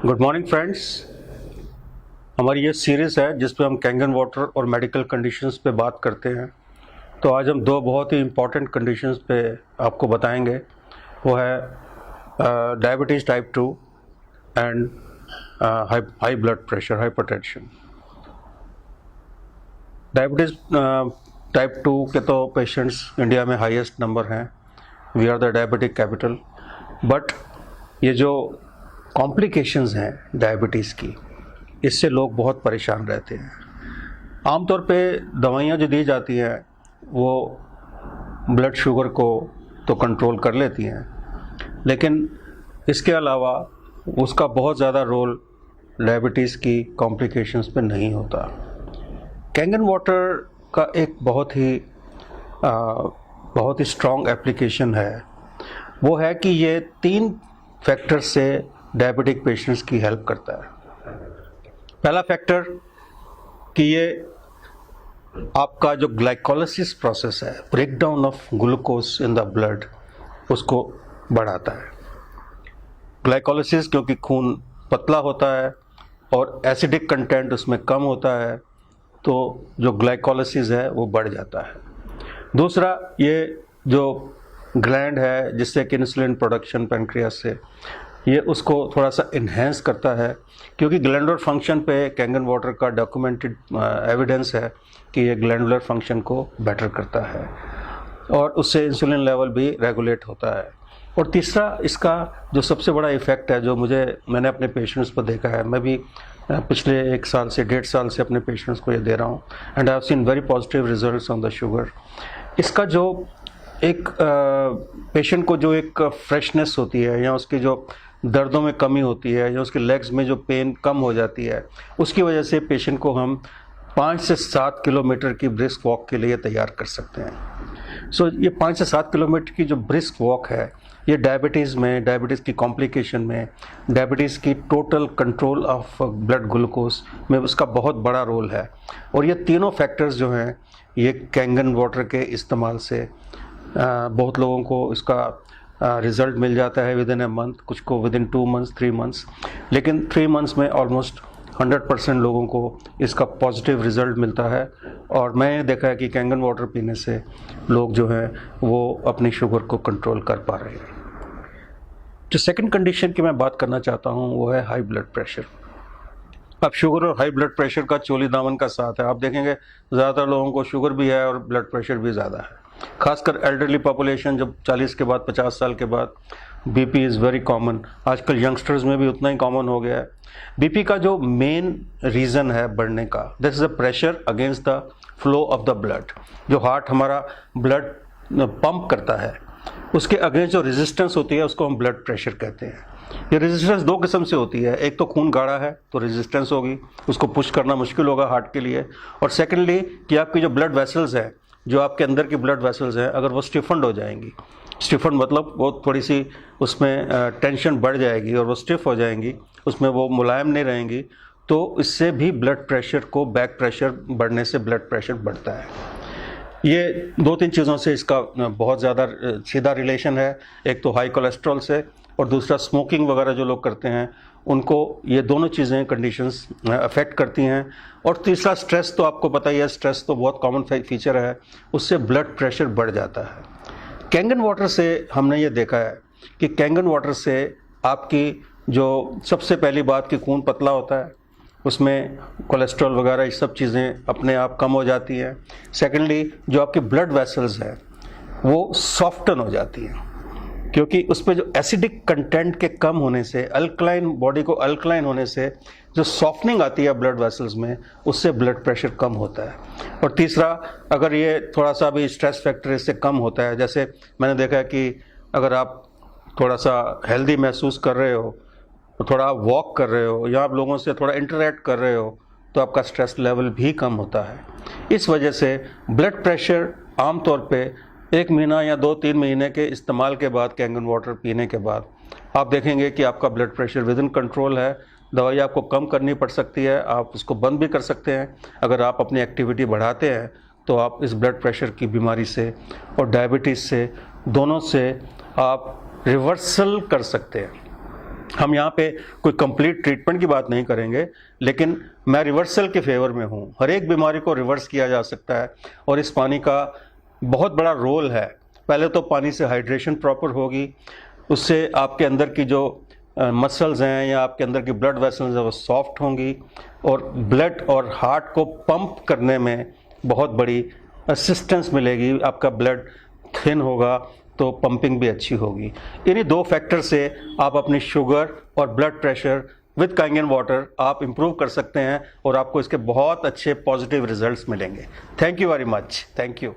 Good morning friends. हमारी ये series है जिस पे हम कैंगन वाटर और मेडिकल कंडीशंस पे बात करते हैं। तो आज हम दो बहुत ही इम्पॉर्टेंट कंडीशंस पे आपको बताएंगे। वो है diabetes type 2 and high blood pressure, hypertension. Diabetes type 2 के तो पेशेंट्स इंडिया में हाईएस्ट नंबर हैं। We are the diabetic capital. But ये जो कॉम्प्लिकेशंस हैं डायबिटीज़ की, इससे लोग बहुत परेशान रहते हैं। आमतौर पे दवाइयाँ जो दी जाती हैं वो ब्लड शुगर को तो कंट्रोल कर लेती हैं, लेकिन इसके अलावा उसका बहुत ज़्यादा रोल डायबिटीज़ की कॉम्प्लिकेशंस पे नहीं होता। कैंगन वाटर का एक बहुत ही स्ट्रॉन्ग एप्लीकेशन है। वो है कि ये 3 फैक्टर्स से डायबिटिक पेशेंट्स की हेल्प करता है। पहला फैक्टर कि ये आपका जो ग्लाइकोलाइसिस प्रोसेस है, break down of glucose in the blood, उसको बढ़ाता है। ग्लाइकोलाइसिस क्योंकि खून पतला होता है और एसिडिक कंटेंट उसमें कम होता है, तो जो ग्लाइकोलाइसिस है वो बढ़ जाता है। दूसरा, ये जो ग्लैंड है जिससे कि इंसुलिन प्रोडक्शन पैंक्रियास से, ये उसको थोड़ा सा इन्हेंस करता है, क्योंकि ग्लैंडुलर फंक्शन पे कैंगन वाटर का डॉक्यूमेंटेड एविडेंस है कि ये ग्लैंडुलर फंक्शन को बेटर करता है और उससे इंसुलिन लेवल भी रेगुलेट होता है। और तीसरा, इसका जो सबसे बड़ा इफ़ेक्ट है, जो मैंने अपने पेशेंट्स पर देखा है, मैं भी पिछले 1 साल से 1.5 साल से अपने पेशेंट्स को ये दे रहा हूँ, and I have seen very positive results on the sugar. इसका जो एक पेशेंट को जो एक फ्रेशनेस होती है, या उसकी जो दर्दों में कमी होती है, या उसके लेग्स में जो पेन कम हो जाती है, उसकी वजह से पेशेंट को हम 5 से 7 किलोमीटर की ब्रिस्क वॉक के लिए तैयार कर सकते हैं। सो ये 5 से 7 किलोमीटर की जो ब्रिस्क वॉक है, ये डायबिटीज़ की कॉम्प्लिकेशन में, डायबिटीज़ की total control of blood glucose में उसका बहुत बड़ा रोल है। और ये तीनों फैक्टर्स जो हैं, ये कैंगन वाटर के इस्तेमाल से बहुत लोगों को इसका रिज़ल्ट मिल जाता है विदिन ए मंथ, कुछ को विदिन 2 मंथ्स, 3 मंथ्स, लेकिन 3 मंथ्स में ऑलमोस्ट 100% लोगों को इसका पॉजिटिव रिज़ल्ट मिलता है। और मैंने देखा है कि कैंगन वाटर पीने से लोग जो हैं वो अपनी शुगर को कंट्रोल कर पा रहे हैं। जो सेकंड कंडीशन की मैं बात करना चाहता हूँ वो है हाई ब्लड प्रेशर। अब शुगर और हाई ब्लड प्रेशर का चोली दामन का साथ है। आप देखेंगे ज़्यादातर लोगों को शुगर भी है और ब्लड प्रेशर भी ज़्यादा है, खासकर एल्डरली पॉपुलेशन। जब 40 के बाद, 50 साल के बाद बीपी इज़ वेरी कॉमन। आजकल यंगस्टर्स में भी उतना ही कॉमन हो गया है। बीपी का जो मेन रीज़न है बढ़ने का, this is the pressure against the flow of the blood. जो हार्ट हमारा ब्लड पंप करता है, उसके अगेंस्ट जो रेजिस्टेंस होती है, उसको हम ब्लड प्रेशर कहते हैं। ये रेजिस्टेंस 2 किस्म से होती है। एक तो खून गाढ़ा है तो रेजिस्टेंस होगी, उसको पुश करना मुश्किल होगा हार्ट के लिए। और सेकेंडली कि आपकी जो ब्लड वेसल्स है, जो आपके अंदर की ब्लड वेसल्स हैं, अगर वो स्टिफन्ड हो जाएंगी, स्टिफन्ड मतलब वो थोड़ी सी उसमें टेंशन बढ़ जाएगी और वो स्टिफ हो जाएंगी, उसमें वो मुलायम नहीं रहेंगी, तो इससे भी ब्लड प्रेशर को, बैक प्रेशर बढ़ने से ब्लड प्रेशर बढ़ता है। ये 2-3 चीज़ों से इसका बहुत ज़्यादा सीधा रिलेशन है। एक तो हाई कोलेस्ट्रॉल से, और दूसरा स्मोकिंग वगैरह जो लोग करते हैं उनको ये दोनों चीज़ें, कंडीशंस अफेक्ट करती हैं। और तीसरा, स्ट्रेस तो आपको पता ही है, स्ट्रेस तो बहुत कॉमन फीचर है, उससे ब्लड प्रेशर बढ़ जाता है। कैंगन वाटर से हमने ये देखा है कि कैंगन वाटर से आपकी जो सबसे पहली बात कि खून पतला होता है, उसमें कोलेस्ट्रॉल वगैरह ये सब चीज़ें अपने आप कम हो जाती हैं। सेकेंडली, जो आपके ब्लड वेसल्स हैं वो सॉफ्टन हो जाती हैं, क्योंकि उस पर जो एसिडिक कंटेंट के कम होने से, अल्कलाइन, बॉडी को अल्कलाइन होने से जो सॉफ्टनिंग आती है ब्लड वेसल्स में, उससे ब्लड प्रेशर कम होता है। और तीसरा, अगर ये थोड़ा सा भी स्ट्रेस फैक्टर इससे कम होता है, जैसे मैंने देखा है कि अगर आप थोड़ा सा हेल्दी महसूस कर रहे हो, तो थोड़ा आप वॉक कर रहे हो, या आप लोगों से थोड़ा इंटरेक्ट कर रहे हो, तो आपका स्ट्रेस लेवल भी कम होता है। इस वजह से ब्लड प्रेशर आमतौर पे 1 महीना या 2-3 महीने के इस्तेमाल के बाद, कैंगन वाटर पीने के बाद, आप देखेंगे कि आपका blood pressure with in control है। दवाई आपको कम करनी पड़ सकती है, आप उसको बंद भी कर सकते हैं। अगर आप अपनी एक्टिविटी बढ़ाते हैं तो आप इस ब्लड प्रेशर की बीमारी से और डायबिटीज़ से, दोनों से आप रिवर्सल कर सकते हैं। हम यहाँ पे कोई कंप्लीट ट्रीटमेंट की बात नहीं करेंगे, लेकिन मैं रिवर्सल के फेवर में हूँ। हर एक बीमारी को रिवर्स किया जा सकता है और इस पानी का बहुत बड़ा रोल है। पहले तो पानी से हाइड्रेशन प्रॉपर होगी, उससे आपके अंदर की जो मसल्स हैं या आपके अंदर की ब्लड वेसल्स हैं वो सॉफ्ट होंगी और ब्लड और हार्ट को पंप करने में बहुत बड़ी असिस्टेंस मिलेगी। आपका ब्लड थिन होगा तो पंपिंग भी अच्छी होगी। इन्हीं 2 फैक्टर से आप अपनी शुगर और ब्लड प्रेशर विद कांगेन वाटर आप इम्प्रूव कर सकते हैं और आपको इसके बहुत अच्छे पॉजिटिव रिजल्ट्स मिलेंगे। Thank you very much. Thank you.